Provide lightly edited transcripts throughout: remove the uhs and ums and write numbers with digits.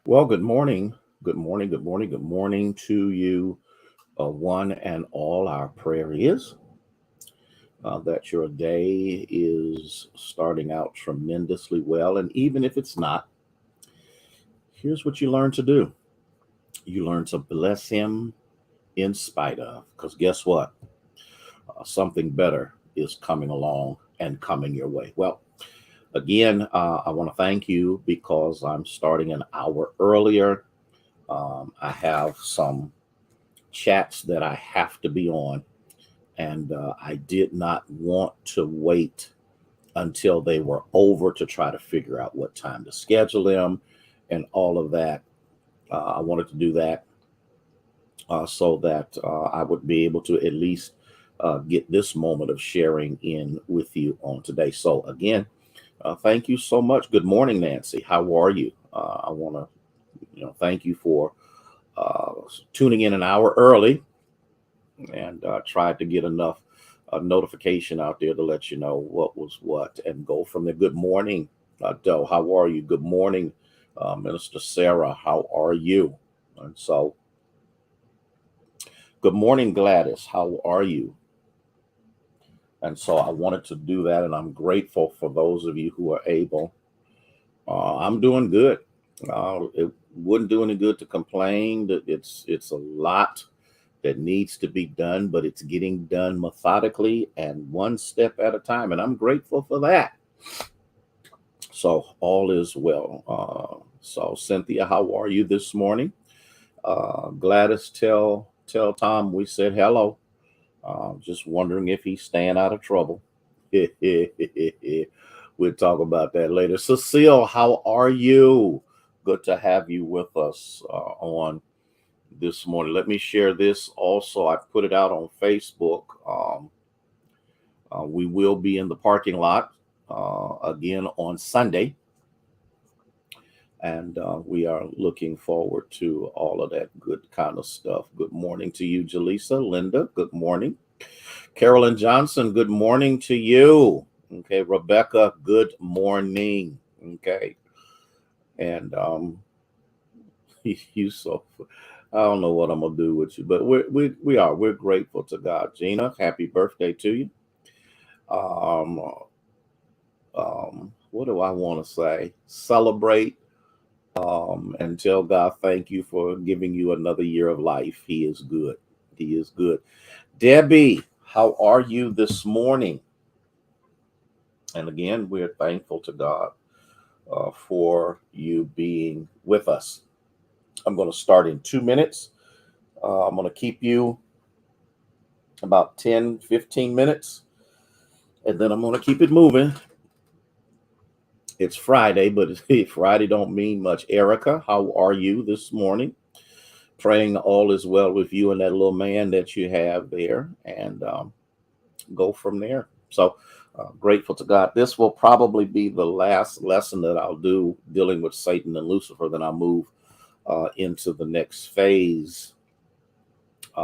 Well, good morning. Good morning. Good morning. Good morning to you, one and all. Our prayer is that your day is starting out tremendously well. And even if it's not, here's what you learn to do: you learn to bless Him in spite of. Because guess what? Something better is coming along and coming your way. Well, again, I want to thank you because I'm starting an hour earlier. I have some chats that I have to be on, and I did not want to wait until they were over to try to figure out what time to schedule them and all of that. I wanted to do that so that I would be able to at least get this moment of sharing in with you on today. So again, thank you so much. Good morning, Nancy. How are you? I want to, thank you for uh, tuning in an hour early and tried to get enough notification out there to let you know what was what and go from there. Good morning, Doe. How are you? Good morning, Minister Sarah. How are you? And so, good morning, Gladys. How are you? And so, I wanted to do that, and I'm grateful for those of you who are able. I'm doing good. It wouldn't do any good to complain. That it's a lot that needs to be done, but it's getting done methodically and one step at a time. And I'm grateful for that. So all is well. So Cynthia, how are you this morning? Gladys, tell Tom we said hello. Just wondering if he's staying out of trouble. We'll talk about that later. Cecile, how are you? Good to have you with us on this morning. Let me share this also. I put it out on Facebook. We will be in the parking lot again on Sunday, and we are looking forward to all of that good kind of stuff. Good morning to you, Jaleesa. Linda, good morning. Carolyn Johnson, good morning to you. Okay, Rebecca, good morning. Okay, and you so I don't know what I'm gonna do with you, but we're grateful to God. Gina, happy birthday to you. Um, what do I want to say? Celebrate and tell God thank you for giving you another year of life. He is good. He is good. Debbie, how are you this morning? And again, we're thankful to God for you being with us. I'm going to start in 2 minutes. I'm going to keep you about 10, 15 minutes, and then I'm going to keep it moving. It's Friday, but Friday don't mean much. Erica, how are you this morning? Praying all is well with you and that little man that you have there, and go from there. So grateful to God. This will probably be the last lesson that I'll do dealing with Satan and Lucifer. Then I'll move into the next phase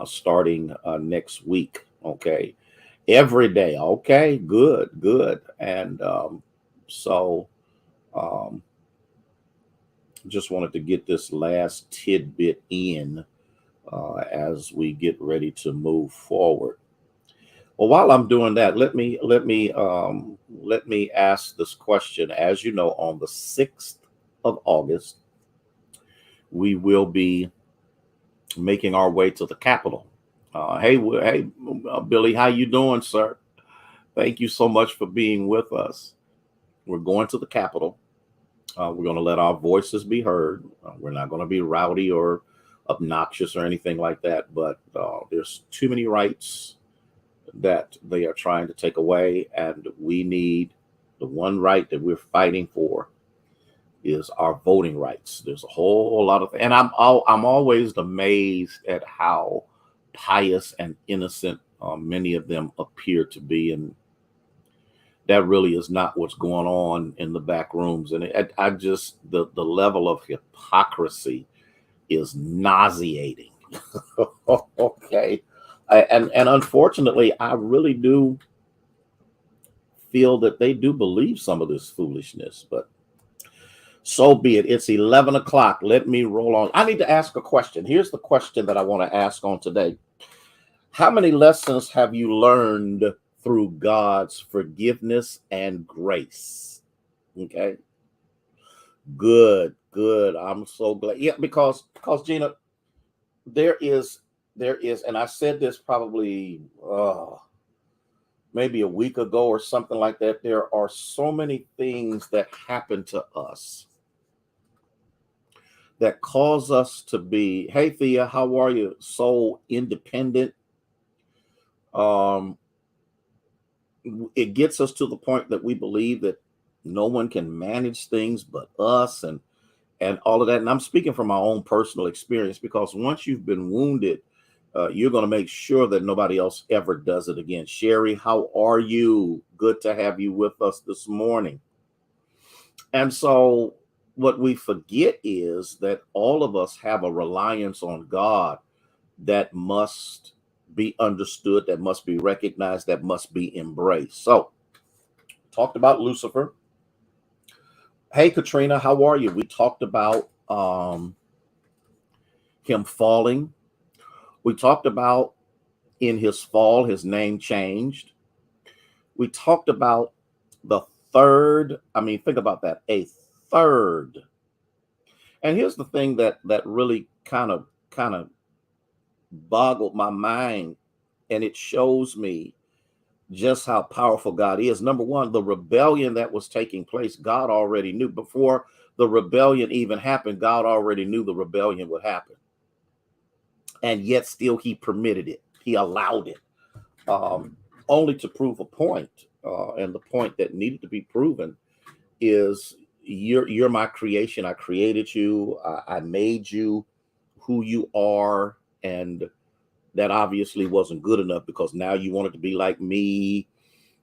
starting next week. Okay. Every day. Okay. Good. Good. And so um, just wanted to get this last tidbit in as we get ready to move forward. Well, while I'm doing that, let me ask this question. As you know, on the 6th of August, we will be making our way to the Capitol. Hey, Billy, how you doing, sir? Thank you so much for being with us. We're going to the Capitol. We're going to let our voices be heard. We're not going to be rowdy or obnoxious or anything like that. But there's too many rights that they are trying to take away, and we need the one right that we're fighting for is our voting rights. There's a whole lot of, and I'm always amazed at how pious and innocent many of them appear to be, and that really is not what's going on in the back rooms. And I just the level of hypocrisy is nauseating. Okay, and unfortunately, I really do feel that they do believe some of this foolishness. But So be it. It's 11 o'clock. Let me roll on. I need to ask a question. Here's the question that I want to ask on today. How many lessons have you learned through God's forgiveness and grace? Okay. Good, good. I'm so glad. Yeah, because Gina, there is, and I said this probably maybe a week ago or something like that. There are so many things that happen to us that cause us to be, hey Thea, how are you? So independent. Um, it gets us to the point that we believe that no one can manage things but us, and all of that. And I'm speaking from my own personal experience, because once you've been wounded, you're going to make sure that nobody else ever does it again. Sherry, how are you? Good to have you with us this morning. And so what we forget is that all of us have a reliance on God that must be understood, that must be recognized, that must be embraced. So, talked about Lucifer. Hey, Katrina, how are you? We talked about him falling. We talked about in his fall, his name changed. We talked about the third. I mean, think about that, a third. And here's the thing that really kind of boggled my mind, and it shows me just how powerful God is. Number one, the rebellion that was taking place, God already knew. Before the rebellion even happened, God already knew the rebellion would happen. And yet still he permitted it. He allowed it, only to prove a point. And the point that needed to be proven is you're my creation. I created you. I made you who you are. And that obviously wasn't good enough, because now you wanted to be like me.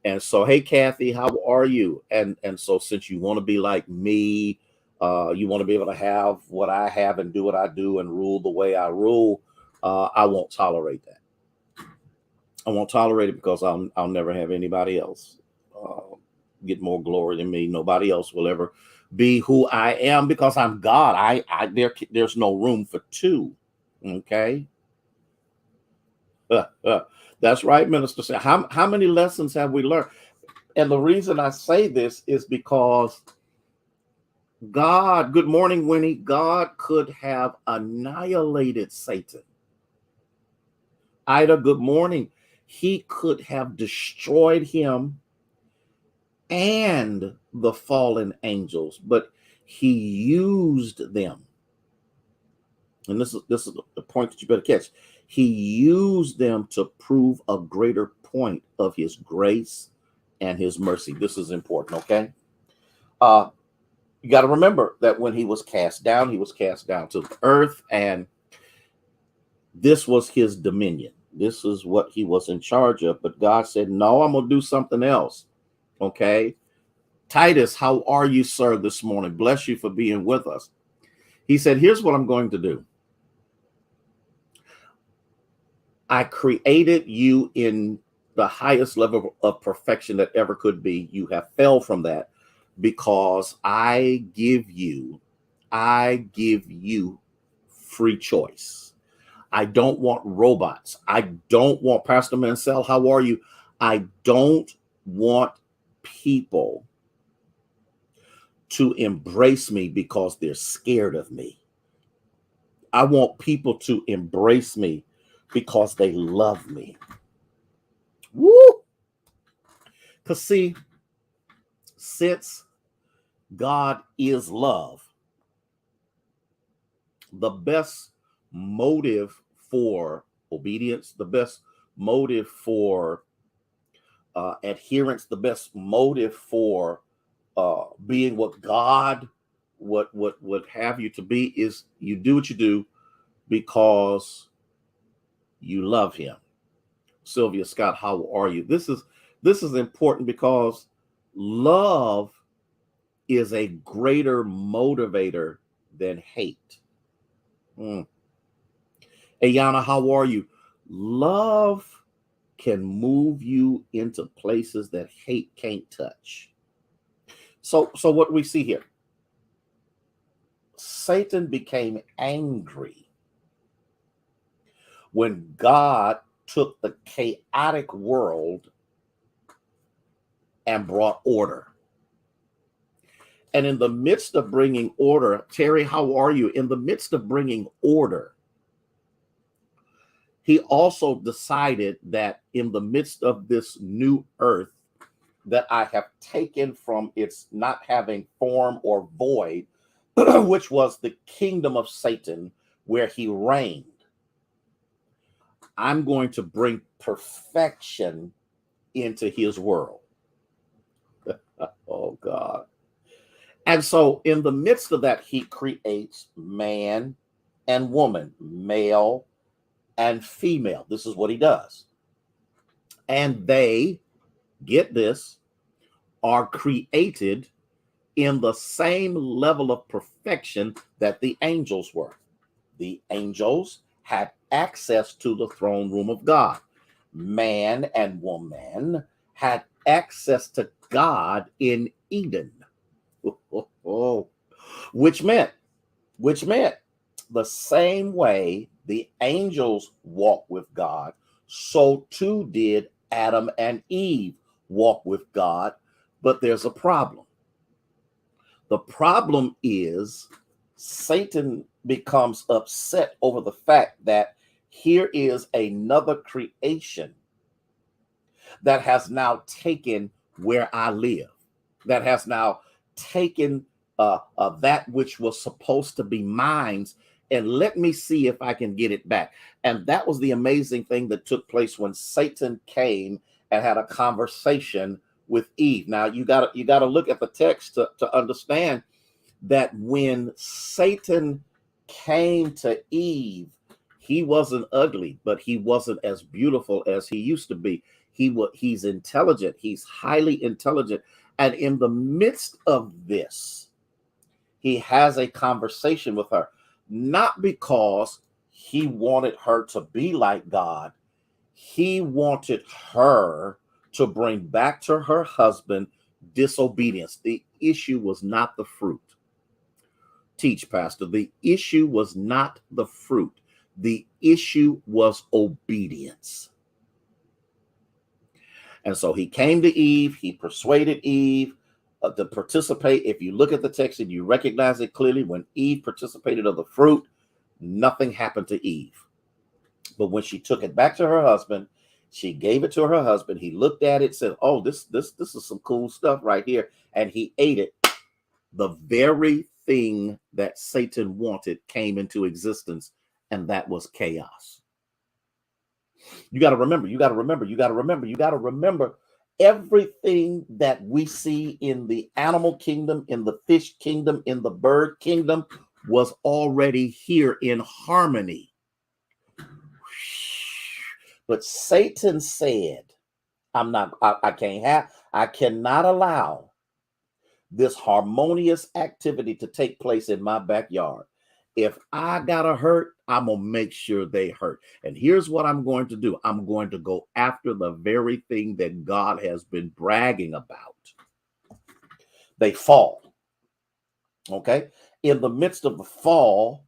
And so, hey, Kathy, how are you? And so, since you want to be like me, you want to be able to have what I have and do what I do and rule the way I rule. I won't tolerate that. I won't tolerate it, because I'll never have anybody else get more glory than me. Nobody else will ever be who I am, because I'm God. There's no room for two. Okay. That's right, Minister. How many lessons have we learned? And the reason I say this is because God, good morning, Winnie, God could have annihilated Satan. Ida, good morning. He could have destroyed him and the fallen angels, but he used them. And this is the point that you better catch. He used them to prove a greater point of his grace and his mercy. This is important, okay? You got to remember that when he was cast down to the earth, and this was his dominion. This is what he was in charge of. But God said, no, I'm going to do something else. Okay. Titus, how are you, sir, this morning? Bless you for being with us. He said, here's what I'm going to do. I created you in the highest level of perfection that ever could be. You have fell from that, because I give you free choice. I don't want robots. I don't want, Pastor Mansell, how are you? I don't want people to embrace me because they're scared of me. I want people to embrace me because they love me. Woo! Because see, since God is love, the best motive for obedience, the best motive for adherence, the best motive for being what God would have you to be is you do what you do because you love him. Sylvia Scott, how are you? This is important, because love is a greater motivator than hate. Ayana, how are you? Love can move you into places that hate can't touch. So what we see here, Satan became angry when God took the chaotic world and brought order. And in the midst of bringing order, Terry, how are you? In the midst of bringing order, he also decided that in the midst of this new earth that I have taken from its not having form or void, which was the kingdom of Satan where he reigned, I'm going to bring perfection into his world. Oh, God. And so in the midst of that, he creates man and woman, male and female. This is what he does. And they, get this, are created in the same level of perfection that the angels were. The angels had access to the throne room of God. Man and woman had access to God in Eden. Which meant the same way the angels walk with God, so too did Adam and Eve walk with God. But there's a problem. The problem is Satan becomes upset over the fact that here is another creation that has now taken where I live, that has now taken that which was supposed to be mine, and let me see if I can get it back. And that was the amazing thing that took place when Satan came and had a conversation with Eve. Now you got to look at the text to understand that when Satan came to Eve, he wasn't ugly, but he wasn't as beautiful as he used to be. He's intelligent. He's highly intelligent. And in the midst of this, he has a conversation with her, not because he wanted her to be like God. He wanted her to bring back to her husband disobedience. The issue was not the fruit. Teach, Pastor. The issue was not the fruit. The issue was obedience. And so he came to Eve. He persuaded Eve to participate. If you look at the text and you recognize it clearly, when Eve participated of the fruit, nothing happened to Eve. But when she took it back to her husband, she gave it to her husband. He looked at it, said, "Oh, this is some cool stuff right here," and he ate it. The very thing that Satan wanted came into existence, and that was chaos. You got to remember, everything that we see in the animal kingdom, in the fish kingdom, in the bird kingdom was already here in harmony. But Satan said, I cannot allow this harmonious activity to take place in my backyard. If I gotta hurt, I'm gonna make sure they hurt. And here's what I'm going to do. I'm going to go after the very thing that God has been bragging about. They fall. Okay. In the midst of the fall,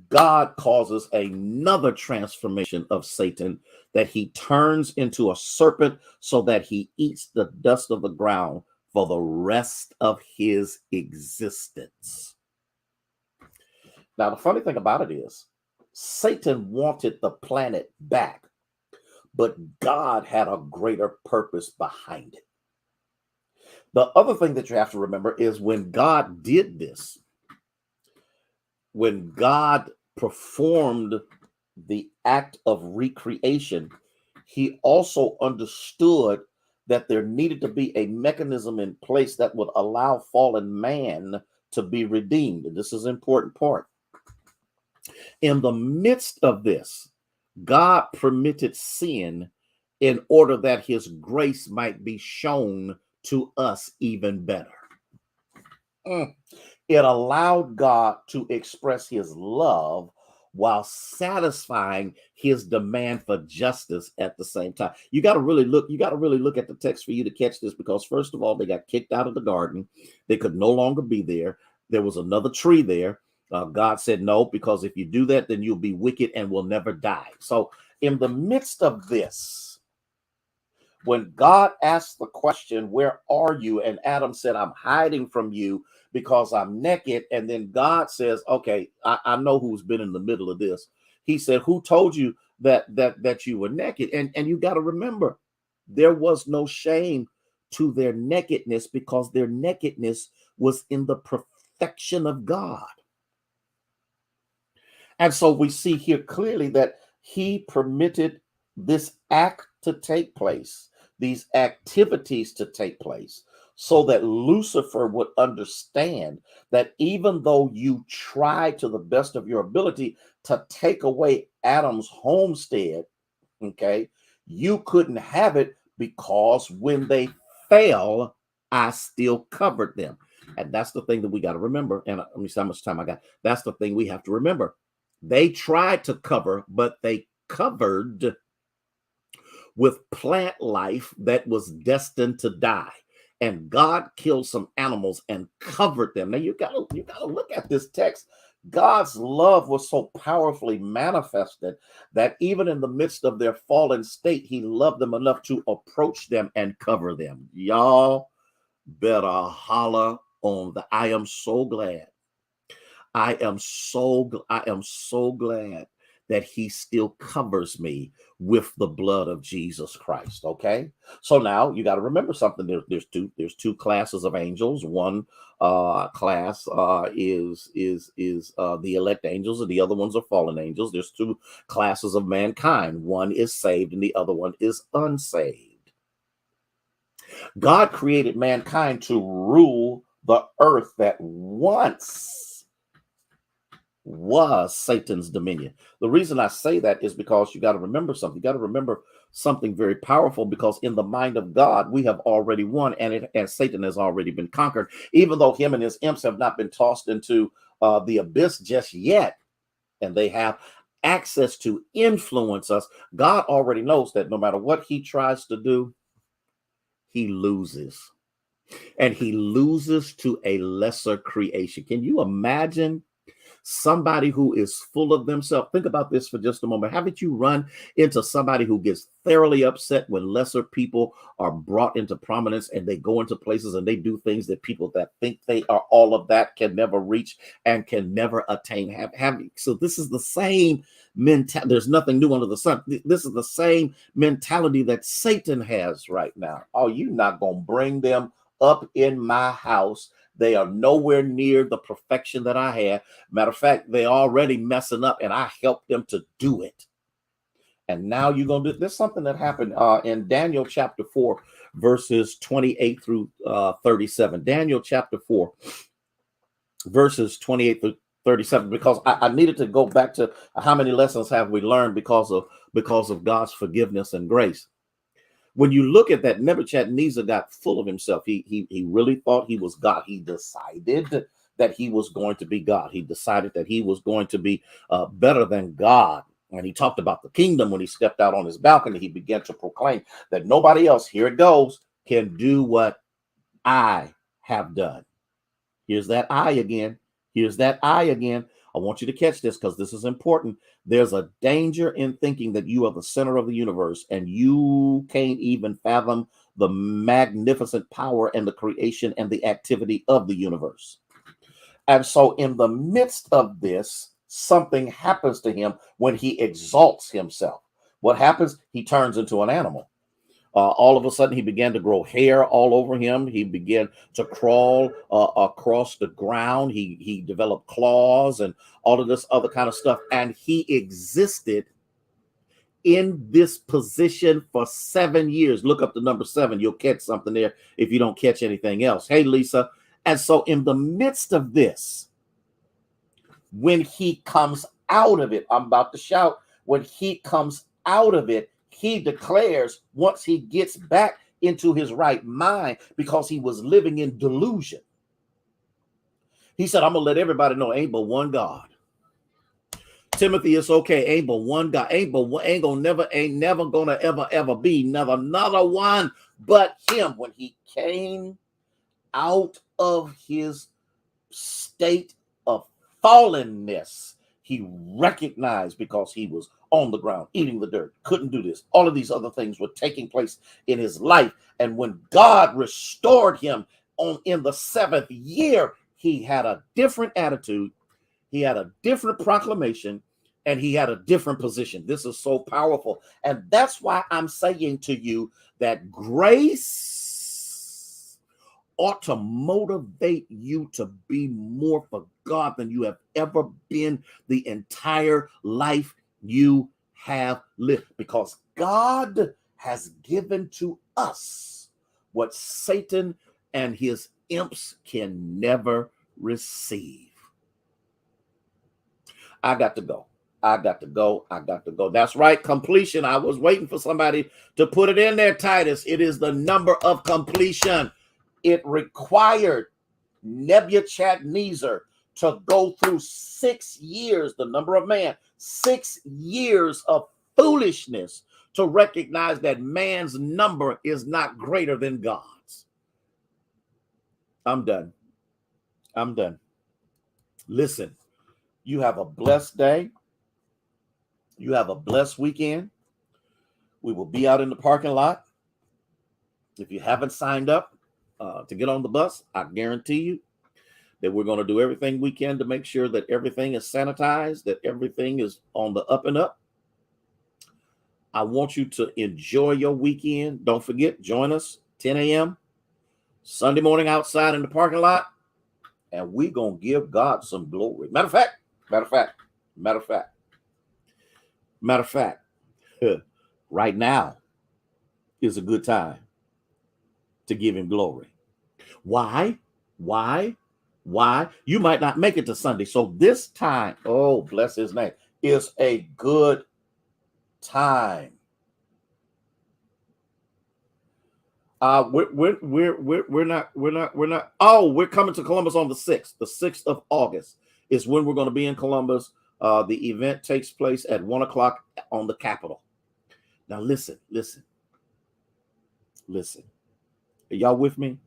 God causes another transformation of Satan, that he turns into a serpent so that he eats the dust of the ground for the rest of his existence. Now, the funny thing about it is, Satan wanted the planet back, but God had a greater purpose behind it. The other thing that you have to remember is when God did this, when God performed the act of recreation, he also understood that there needed to be a mechanism in place that would allow fallen man to be redeemed. And this is an important part. In the midst of this, God permitted sin in order that his grace might be shown to us even better. It allowed God to express his love while satisfying his demand for justice at the same time. You got to really look at the text for you to catch this, because first of all, they got kicked out of the garden. They could no longer be there. There was another tree there. God said no, because if you do that, then you'll be wicked and will never die. So in the midst of this, when God asked the question, where are you? And Adam said, I'm hiding from you because I'm naked. And then God says, okay, I know who's been in the middle of this. He said, who told you that you were naked? And you got to remember, there was no shame to their nakedness, because their nakedness was in the perfection of God. And so we see here clearly that he permitted this act to take place, these activities to take place, so that Lucifer would understand that even though you try to the best of your ability to take away Adam's homestead, okay, you couldn't have it, because when they fell, I still covered them. And that's the thing that we got to remember. And let me see how much time I got. That's the thing we have to remember. They tried to cover, but they covered with plant life that was destined to die. And God killed some animals and covered them. Now you gotta look at this text. God's love was so powerfully manifested that even in the midst of their fallen state, he loved them enough to approach them and cover them. Y'all better holler on the I am so glad. I am so glad that he still covers me with the blood of Jesus Christ. Okay. So now you got to remember something. There's two classes of angels. One class is the elect angels, and the other ones are fallen angels. There's two classes of mankind. One is saved and the other one is unsaved. God created mankind to rule the earth that once was Satan's dominion. The reason I say that is because you got to remember something. You got to remember something very powerful, because in the mind of God, we have already won, and Satan has already been conquered, even though him and his imps have not been tossed into the abyss just yet, and they have access to influence us. God already knows that no matter what he tries to do, he loses. And he loses to a lesser creation. Can you imagine somebody who is full of themselves? Think about this for just a moment. Haven't you run into somebody who gets thoroughly upset when lesser people are brought into prominence, and they go into places and they do things that people that think they are all of that can never reach and can never attain? So this is the same mentality. There's nothing new under the sun. This is the same mentality that Satan has right now. Oh, you're not going to bring them up in my house. They are nowhere near the perfection that I had. Matter of fact, they already messing up, and I helped them to do it. And now you're going to do. There's something that happened in Daniel chapter 4, verses 28 through 37. Daniel chapter 4, verses 28 through 37, because I needed to go back to how many lessons have we learned because of God's forgiveness and grace. When you look at that, Nebuchadnezzar got full of himself. He really thought he was God. He decided that he was going to be God. He decided that he was going to be better than God. And he talked about the kingdom when he stepped out on his balcony. He began to proclaim that nobody else, here it goes, can do what I have done. Here's that I again. Here's that I again. I want you to catch this, because this is important. There's a danger in thinking that you are the center of the universe and you can't even fathom the magnificent power and the creation and the activity of the universe. And so in the midst of this, something happens to him when he exalts himself. What happens? He turns into an animal. All of a sudden, he began to grow hair all over him. He began to crawl across the ground. He developed claws and all of this other kind of stuff. And he existed in this position for 7 years. Look up the number 7. You'll catch something there if you don't catch anything else. Hey, Lisa. And so in the midst of this, when he comes out of it, I'm about to shout, when he comes out of it, he declares, once he gets back into his right mind, because he was living in delusion, he said, I'm gonna let everybody know ain't but one God. Timothy, it's okay, ain't but one God, ain't never gonna ever be another one but him. When he came out of his state of fallenness. He recognized, because he was on the ground, eating the dirt, couldn't do this. All of these other things were taking place in his life. And when God restored him in the 7th year, he had a different attitude. He had a different proclamation, and he had a different position. This is so powerful. And that's why I'm saying to you that grace ought to motivate you to be more for God than you have ever been the entire life you have lived, because God has given to us what Satan and his imps can never receive. I got to go. I got to go. I got to go. That's right. Completion. I was waiting for somebody to put it in there, Titus. It is the number of completion. It required Nebuchadnezzar to go through 6 years, the number of man, 6 years of foolishness to recognize that man's number is not greater than God's. I'm done. I'm done. Listen, you have a blessed day. You have a blessed weekend. We will be out in the parking lot. If you haven't signed up to get on the bus, I guarantee you that we're going to do everything we can to make sure that everything is sanitized, that everything is on the up and up. I want you to enjoy your weekend. Don't forget, join us 10 a.m. Sunday morning outside in the parking lot, and we're going to give God some glory. Matter of fact, right now is a good time to give him glory. Why? You might not make it to Sunday. So this time, oh, bless his name, is a good time. We're not. Oh, we're coming to Columbus on the 6th. The 6th of August is when we're going to be in Columbus. The event takes place at 1:00 on the Capitol. Now listen. Are y'all with me?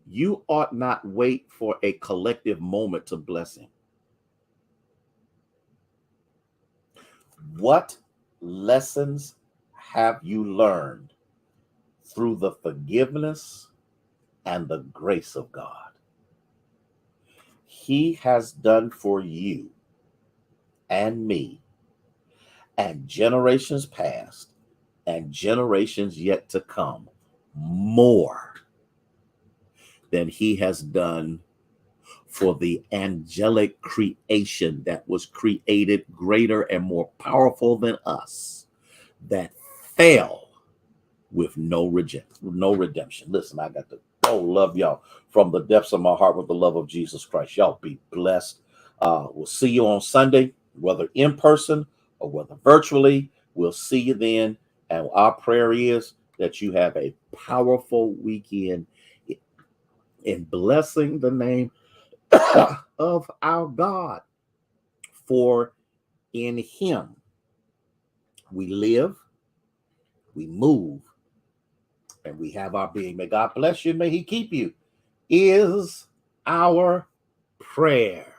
You ought not wait for a collective moment to bless him. What lessons have you learned through the forgiveness and the grace of God? He has done for you and me and generations past and generations yet to come more than he has done for the angelic creation that was created greater and more powerful than us, that fell with no redemption. Listen, I got to love y'all from the depths of my heart with the love of Jesus Christ. Y'all be blessed. We'll see you on Sunday, whether in person or whether virtually. We'll see you then. And our prayer is that you have a powerful weekend in blessing the name of our God. For in him we live, we move, and we have our being. May God bless you. May he keep you, is our prayer.